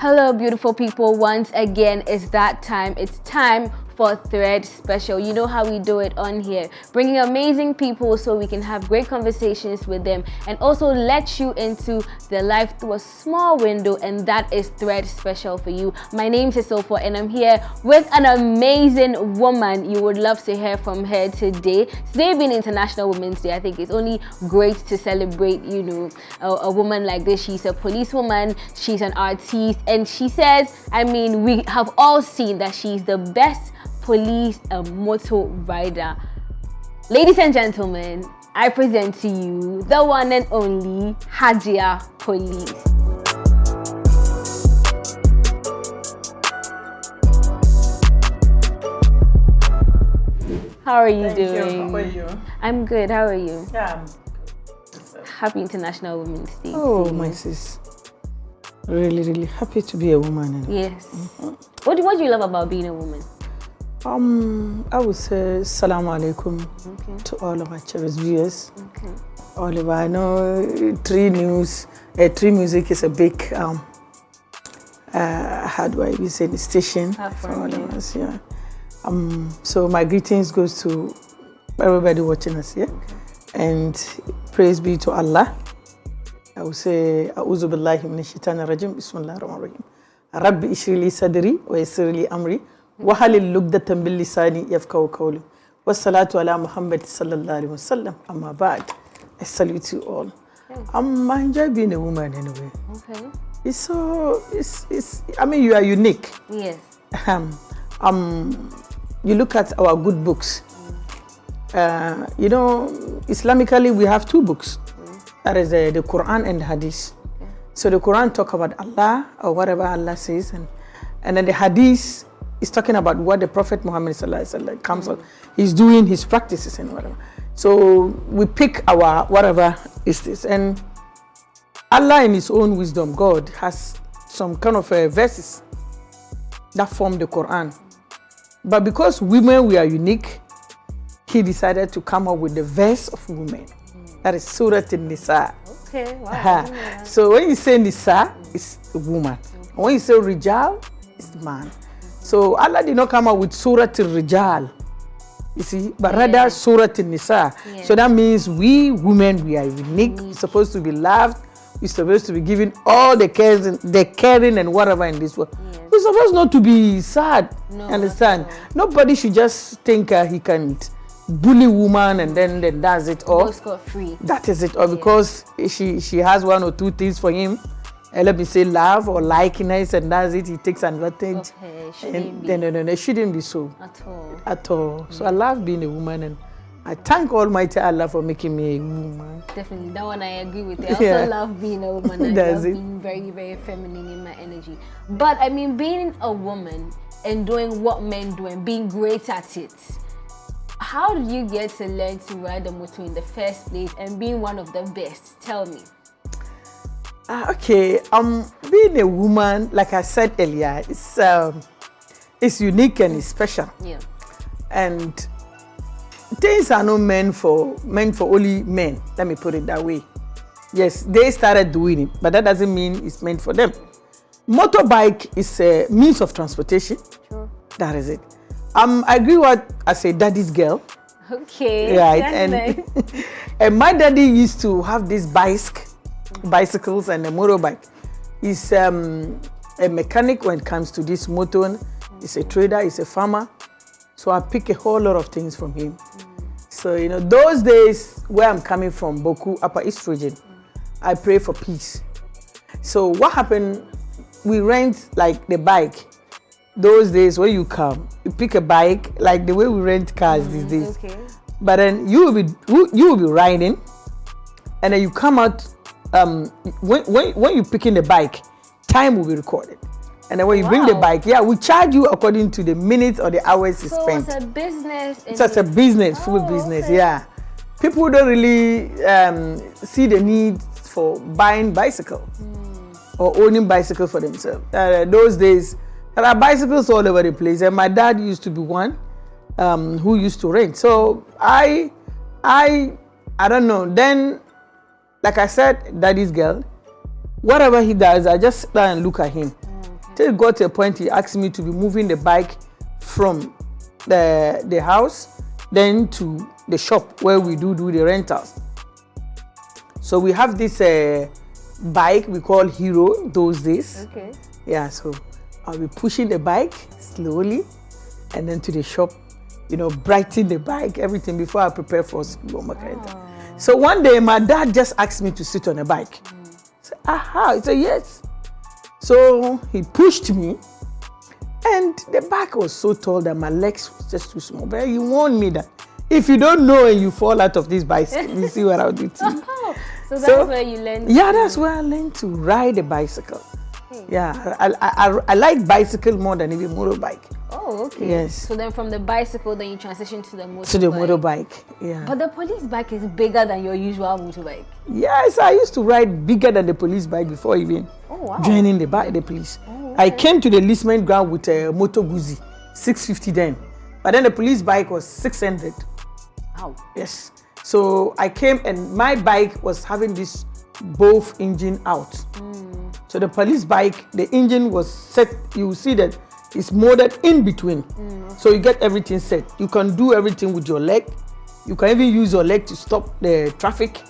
Hello, beautiful people. Once again, it's that time. It's time for Thread Special. You know how we do it on here, bringing amazing people so we can have great conversations with them and also let you into their life through a small window, and that is Thread Special for you. My name is Sopho and I'm here with an amazing woman. You would love to hear from her today. Today being International Women's Day, I think it's only great to celebrate, you know, a woman like this. She's a policewoman, she's an artiste, and she says, I mean, we have all seen that she's the best police motor rider. Ladies and gentlemen, I present to you the one and only HAJIA Police. How are you doing? How are you? I'm good. How are you? Yeah. Happy International Women's Day. Oh, my sis. Really, really happy to be a woman. Yes. What do you love about being a woman? I would say Assalamu alaikum to all of our cherished viewers. Oliver, I know Tree Music is a big how do I say the station for all of us, yeah. So my greetings goes to everybody watching us here, and praise be to Allah. I would say A'udhu billahi minash shaitanir rajim, bismillahir rahmanir rahim. Rabbi ishri li sadri wa yassir li amri wahalil lugdatan bil lisani yafqahu qawli. Wassalatu ala Muhammad sallallahu alaihi wasallam. Amma ba'd. I salute you all. I enjoy being a woman anyway. Okay. It's I mean, you are unique. Yes. You look at our good books. You know, Islamically we have two books. That is the Quran and the Hadith. So the Quran talk about Allah or whatever Allah says, and then the Hadith is talking about what the Prophet Muhammad sallallahu alaihi wasallam comes on. He's doing his practices and whatever. So we pick our whatever is this, and Allah in His own wisdom, God has some kind of verses that form the Quran. But because women we are unique, He decided to come up with the verse of women. That is Surah An-Nisa. Okay, wow. So when you say Nisa, it's a woman. And when you say Rijal, it's the man. So Allah did not come up with Surah Al-Rijal, you see, but rather Surah An-Nisa. So that means we women, we are unique. We're supposed to be loved. We're supposed to be given all the caring and whatever in this world. We're supposed not to be sad. Understand? Nobody should just think he can bully woman and then that's it all. Free. That is it all, because she has one or two things for him. Let me say love or likeness, and that's it. He takes advantage. Okay, no, it shouldn't be so. At all. So I love being a woman, and I thank Almighty Allah for making me a woman. Definitely, that one I agree with. I also love being a woman. I love being very, very feminine in my energy. But I mean, being a woman and doing what men do and being great at it, how did you get to learn to ride a motor in the first place and being one of the best? Tell me. Okay, being a woman, like I said earlier, it's unique and it's special. Yeah. And things are not meant for only men. Let me put it that way. Yes, they started doing it, but that doesn't mean it's meant for them. Motorbike is a means of transportation. Sure. That is it. I agree what I say, daddy's girl. Okay. Right. That's nice. And my daddy used to have these bicycles and a motorbike. He's a mechanic when it comes to this motor. He's a trader, he's a farmer. So I pick a whole lot of things from him. So, you know, those days where I'm coming from, Boku, Upper East region, I pray for peace. So what happened, we rent like the bike. Those days when you come, you pick a bike, like the way we rent cars these days. Okay. But then you will be riding, and then you come out. When you're picking the bike, time will be recorded, and then when you bring the bike, we charge you according to the minutes or the hours you spent. So it's a business. It's a business, full business. Okay. Yeah, people don't really see the need for buying bicycle or owning bicycle for themselves. Those days. There are bicycles all over the place, and my dad used to be one who used to rent. So I don't know. Then, like I said, daddy's girl. Whatever he does, I just sit down and look at him. Till it got to a point he asked me to be moving the bike from the house then to the shop where we do the rentals. So we have this bike we call Hero those days. Okay. Yeah, so I'll be pushing the bike slowly and then to the shop, you know, brighten the bike, everything before I prepare for school. So one day my dad just asked me to sit on a bike. I said, aha, I said yes. So he pushed me and the bike was so tall that my legs was just too small. But he warned me that if you don't know and you fall out of this bicycle, you see what I'll do to you. So that's where you learned. Yeah, that's where I learned to ride a bicycle. Yeah, I like bicycle more than even motorbike. Oh, okay. Yes. So then from the bicycle, then you transition to the motorbike. To the motorbike, yeah. But the police bike is bigger than your usual motorbike. Yes, I used to ride bigger than the police bike before even joining the police. Oh, okay. I came to the enlistment ground with a Moto Guzzi, 650 then. But then the police bike was 600. Wow. Yes. So I came and my bike was having this both engine out. So the police bike, the engine was set, you see that it's molded in between. So you get everything set. You can do everything with your leg. You can even use your leg to stop the traffic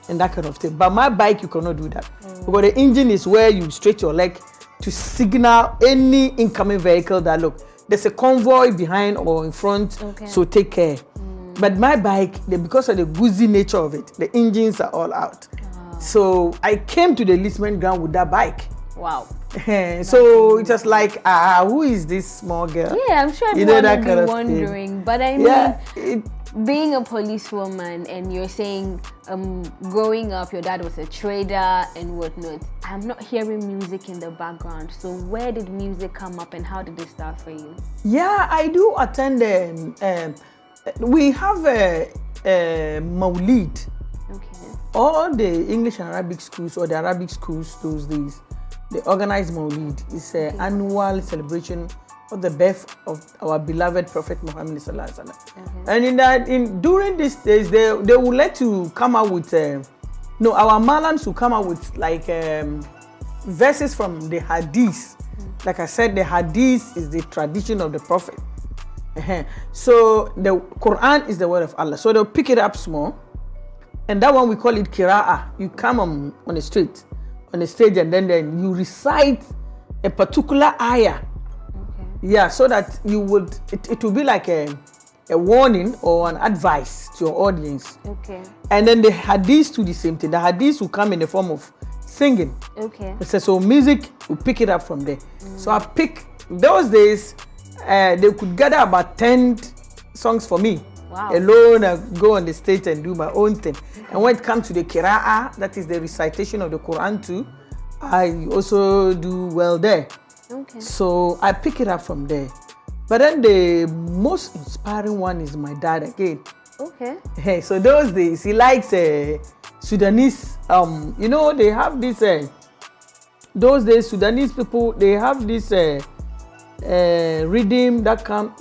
and that kind of thing. But my bike, you cannot do that. Because the engine is where you stretch your leg to signal any incoming vehicle that, look, there's a convoy behind or in front, so take care. But my bike, because of the Guzzi nature of it, the engines are all out. So I came to the enlistment ground with that bike. Wow. So it was like, who is this small girl? Yeah, I'm sure everyone will be wondering. But I mean, being a policewoman and you're saying growing up, your dad was a trader and whatnot. I'm not hearing music in the background. So where did music come up and how did it start for you? Yeah, I do attend, we have a Maulid. Okay. All the English and Arabic schools or the Arabic schools those days, they organize Maulid. It's an annual celebration of the birth of our beloved Prophet Muhammad sallallahu alaihi wasallam. And during these days, they would like to come out with our malams will come out with like verses from the Hadith. Like I said, the Hadith is the tradition of the Prophet. So the Quran is the word of Allah. So they'll pick it up small. And that one we call it Qira'ah. You come on the street, on the stage, and then you recite a particular ayah. Yeah, so that you would, it will be like a warning or an advice to your audience. Okay. And then the hadith do the same thing. The hadith will come in the form of singing. Okay. So music, you pick it up from there. So I pick, those days, they could gather about 10 songs for me. Wow. Alone, I go on the stage and do my own thing. And when it comes to the Qira'ah, that is the recitation of the Quran too, I also do well there. Okay. So I pick it up from there. But then the most inspiring one is my dad again. Okay. Hey, so those days, he likes Sudanese, you know, they have this, those days, Sudanese people, they have this rhythm that come.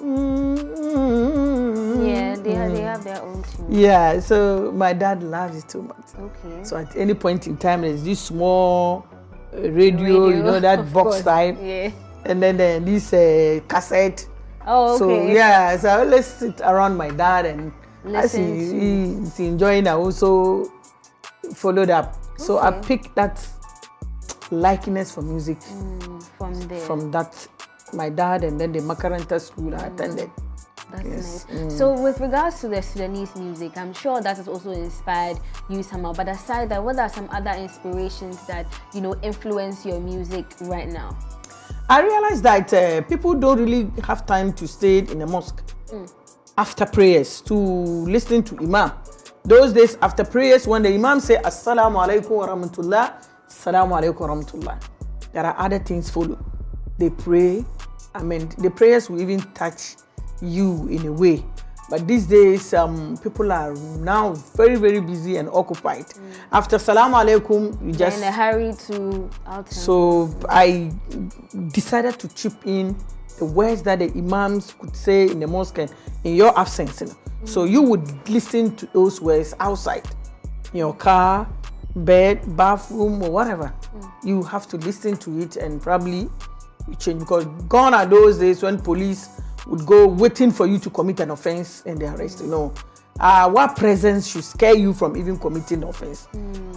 Yeah, they have their own tune. Yeah, so my dad loves it too much. Okay. So at any point in time, there's this small radio, you know, that box type. Yeah. And then this cassette. Oh, okay. So yeah, so I always sit around my dad and as Listen he's enjoying, I also followed up. So I picked that likeness for music from there. From that, my dad, and then the Makaranta school I attended. That's nice. So with regards to the Sudanese music, I'm sure that has also inspired you somehow. But aside that, what are some other inspirations that, you know, influence your music right now? I realized that people don't really have time to stay in a mosque after prayers to listen to Imam. Those days after prayers, when the Imam say Assalamu alaikum wa rahmatullah, Assalamu alaikum wa rahmatullah, there are other things follow. They pray. I mean, the prayers will even touch you in a way. But these days, people are now very, very busy and occupied. After Salaam Alaikum, you just... in a hurry to out. So I decided to chip in the words that the imams could say in the mosque in your absence. You know? So you would listen to those words outside, in your car, bed, bathroom, or whatever. You have to listen to it and probably you change, because gone are those days when police would go waiting for you to commit an offense and they arrest you. No. Our presence should scare you from even committing offense.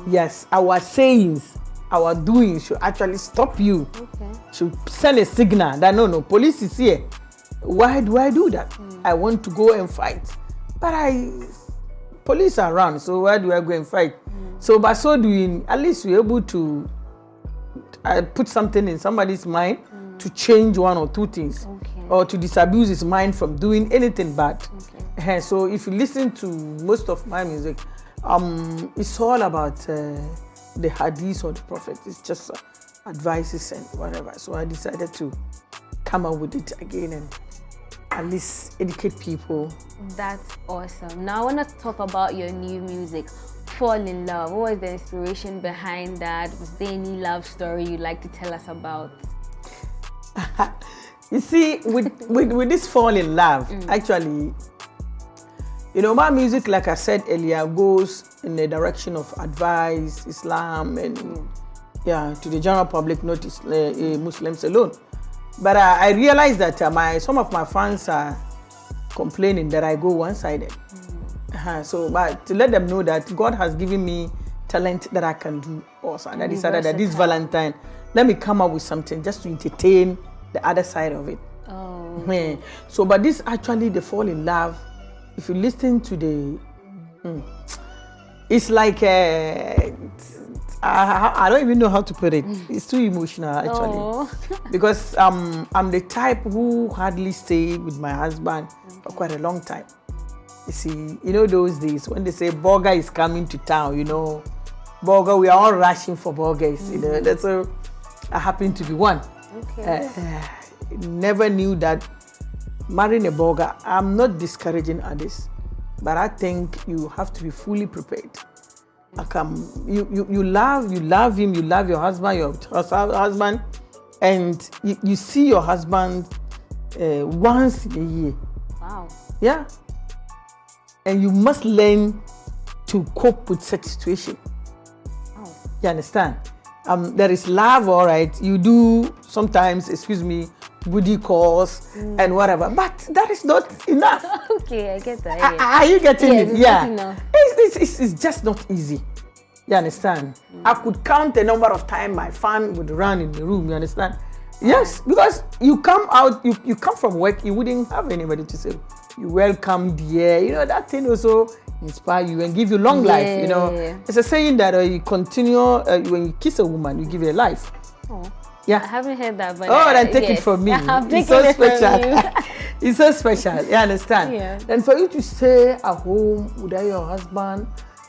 Yes, our sayings, our doing should actually stop you. Okay. Should send a signal that no, police is here. Why do I do that? I want to go and fight, but police are around, so why do I go and fight? So by so doing, at least you're able to put something in somebody's mind to change one or two things, or to disabuse his mind from doing anything bad. So if you listen to most of my music, it's all about the hadiths or the prophet. It's just advices and whatever. So I decided to come up with it again and at least educate people. That's awesome. Now I want to talk about your new music, Fall in Love. What was the inspiration behind that? Was there any love story you'd like to tell us about? You see, with this Fall in Love, actually, you know, my music, like I said earlier, goes in the direction of advice, Islam, and to the general public, not Muslims alone. But I realized that some of my fans are complaining that I go one-sided. So, but to let them know that God has given me talent that I can do also. And I decided that this Valentine, let me come up with something just to entertain the other side of it. So, but this actually, the Fall in Love, if you listen to the, it's like I don't even know how to put it. It's too emotional actually, because I'm the type who hardly stay with my husband for quite a long time. You see, you know those days when they say burger is coming to town, you know, burger, we are all rushing for burgers. You know, that's so I happen to be one. Never knew that marrying a burger. I'm not discouraging others, but I think you have to be fully prepared. You love him, you love your husband, and you see your husband once in a year. Wow. Yeah. And you must learn to cope with such situation. Oh. You understand? There is love, all right. You do sometimes, booty calls and whatever, but that is not enough. Okay, I get that. Are you getting it? Yeah. It's just not easy. You understand? I could count the number of times my fan would run in the room. You understand? Yes, because you come out, you come from work, you wouldn't have anybody to say, you welcome dear. You know, that thing also inspire you and give you long life. You know, it's a saying that you continue, when you kiss a woman, you give her life. Oh. Yeah. I haven't heard that, but then take it from me. It's so special. It's so special. You understand? Yeah. Then for you to stay at home without your husband,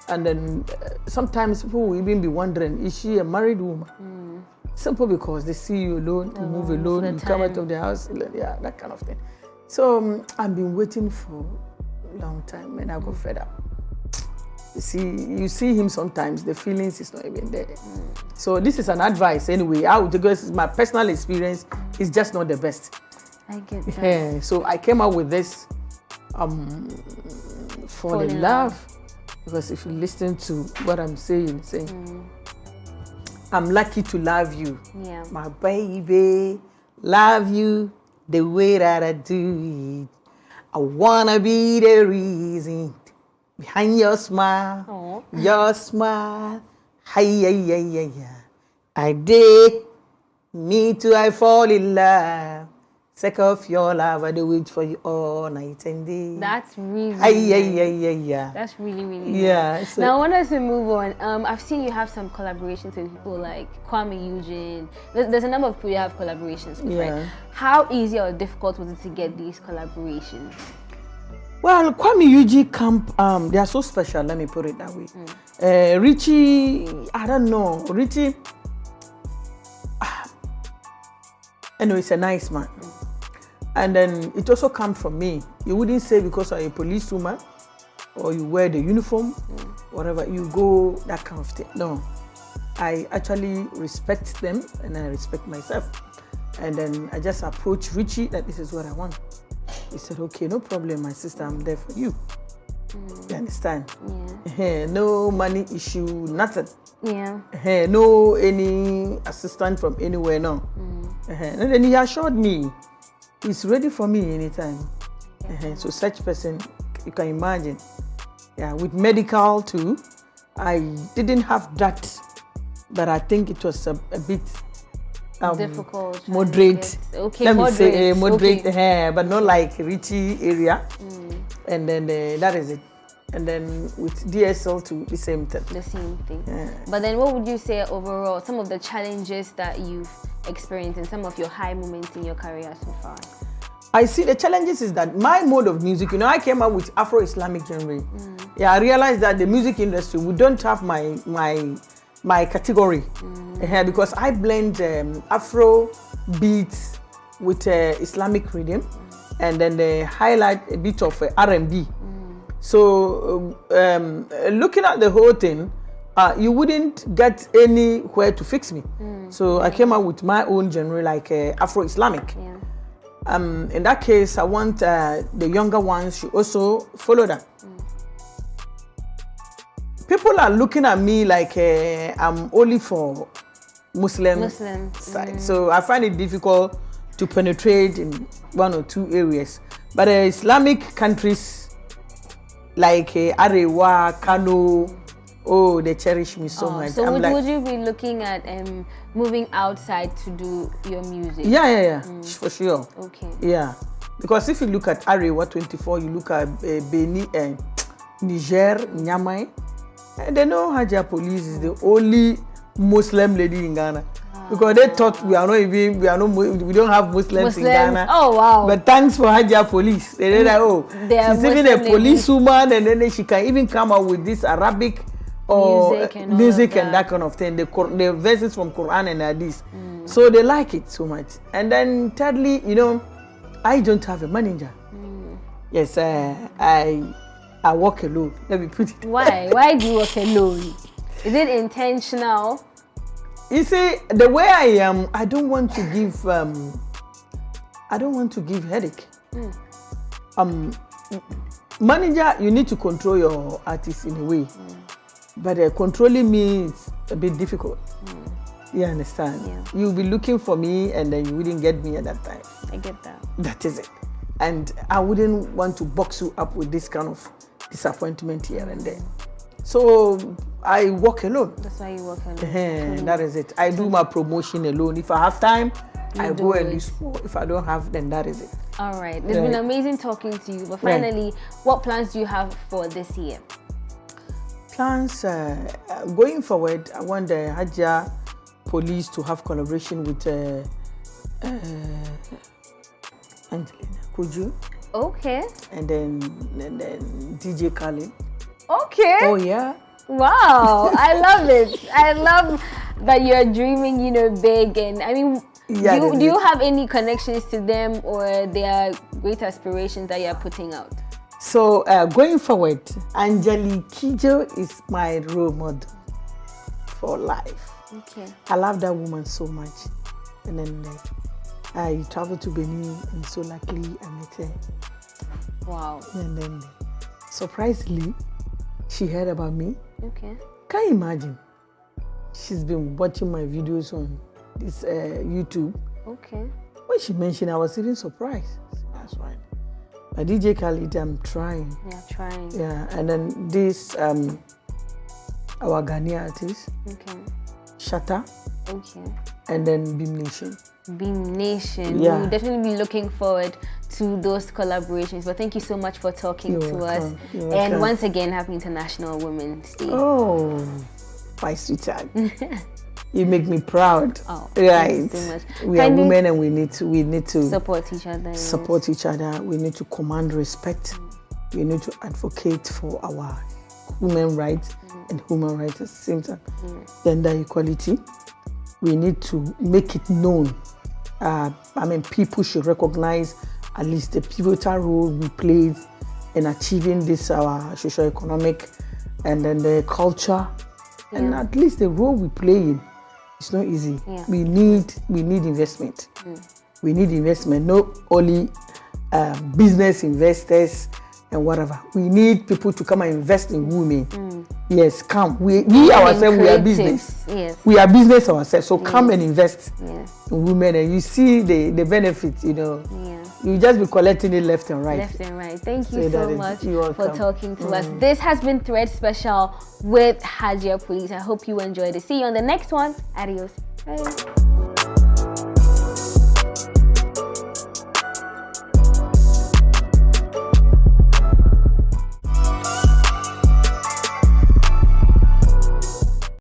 and then sometimes people will even be wondering, is she a married woman? Simple because they see you alone, you move alone, you come out of the house, that kind of thing. So I've been waiting for a long time and I got fed up. You see him sometimes, the feelings is not even there. So this is an advice anyway. Because my personal experience is just not the best. I get that. So I came out with this Fall in Love. Because if you listen to what I'm saying, I'm lucky to love you. Yeah. My baby, love you the way that I do it. I wanna be the reason behind your smile, your smile. Hi. I did, me too, I fall in love. Sake of your love, I do wait for you all night and day. That's really nice. That's really nice. So now I want us to move on. I've seen you have some collaborations with people like Kwame Eugene. There's a number of people you have collaborations with, right? How easy or difficult was it to get these collaborations? Well, Kwame Eugene camp, they are so special, let me put it that way. Richie, I don't know, Richie, anyway, he's a nice man. And then it also comes from me. You wouldn't say because you're a policewoman or you wear the uniform, whatever, you go, that kind of thing. No, I actually respect them and I respect myself. And then I just approached Richie that this is what I want. He said, okay, no problem, my sister, I'm there for you. You understand? No money issue, nothing. No any assistant from anywhere, no. And then he assured me he's ready for me anytime. So such person, you can imagine. Yeah, with medical too, I didn't have that, but I think it was a bit difficult. Moderate. Okay, let moderate. me say moderate, okay. But not like Richie area. And then that is it. And then with DSL too, the same thing. The same thing. Yeah. But then what would you say overall, some of the challenges that you've experienced and some of your high moments in your career so far? I see the challenges is that my mode of music, I came up with Afro-Islamic genre. Yeah, I realized that the music industry, we don't have my category. Because I blend Afro beats with Islamic rhythm, and then they highlight a bit of R&B. So looking at the whole thing, you wouldn't get anywhere to fix me. So I came up with my own genre, like Afro-Islamic. In that case, I want the younger ones should also follow that. People are looking at me like I'm only for Muslim side. So I find it difficult to penetrate in one or two areas. But Islamic countries like Arewa, Kano, they cherish me so much. So would you be looking at moving outside to do your music? Yeah, for sure. Okay. Yeah, because if you look at Arewa 24, you look at Benin, Niger, Nyamai, and they know HAJIA Police is the only Muslim lady in Ghana. Because they thought we don't have Muslims in Ghana. Oh wow! But thanks for HAJIA Police. They're like, she's even a policewoman, and then she can even come out with this Arabic or music and that kind of thing. The verses from Quran and Hadith. So they like it so much. And then thirdly, I don't have a manager. Yes, I work alone. Let me put it. Why? Why do you work alone? Is it intentional? You see, the way I am, I don't want to give headache. Manager, you need to control your artist in a way, but controlling me is a bit difficult. You understand? Yeah. You'll be looking for me, and then you wouldn't get me at that time. I get that. That is it. And I wouldn't want to box you up with this kind of disappointment here and there. So I work alone. That's why you work alone. That is it. I do my promotion alone. If I have time, I go and do sport. If I don't have, then that is it. All right. It's been amazing talking to you. But finally, what plans do you have for this year? Plans going forward, I want the HAJIA Police to have collaboration with Angelique Kidjo. Okay. And then DJ Khaled. Okay. Oh yeah. Wow, I love it. I love that you're dreaming, big. And I mean, do you have any connections to them, or their great aspirations that you're putting out? So going forward, Angelique Kidjo is my role model for life. Okay. I love that woman so much. And then I traveled to Benin, and so luckily I met her. Wow. And then surprisingly, she heard about me. Okay. Can you imagine? She's been watching my videos on this YouTube. Okay. When she mentioned, I was even surprised. That's right. But DJ Khaled, I'm trying. Yeah, trying. Yeah, and then this our Ghanaian artist. Okay. Shatta. Okay. And then Beam Nation. Beam Nation. Yeah. We'll definitely be looking forward to those collaborations. But thank you so much for talking to us. And once again, happy International Women's Day. Oh, my sweetheart. You make me proud. Oh, right. Thank you so much. We are women, and we need to support each other. Support each other. We need to command respect. We need to advocate for our human rights and human rights at the same time. Gender equality. We need to make it known. People should recognize at least the pivotal role we played in achieving this our socio-economic and then the culture, and at least the role we play in. It's not easy. Yeah. We need investment. We need investment, not only business investors and whatever. We need people to come and invest in women. Yes, come. We ourselves, we are business. Yes. We are business ourselves. So come and invest Yes. in women, and you see the benefits, you know. Yeah. You just be collecting it left and right. Left and right. Thank you So so much you're for welcome. talking to us. This has been Thread Special with HAJIA Police. I hope you enjoyed it. See you on the next one. Adios. Bye.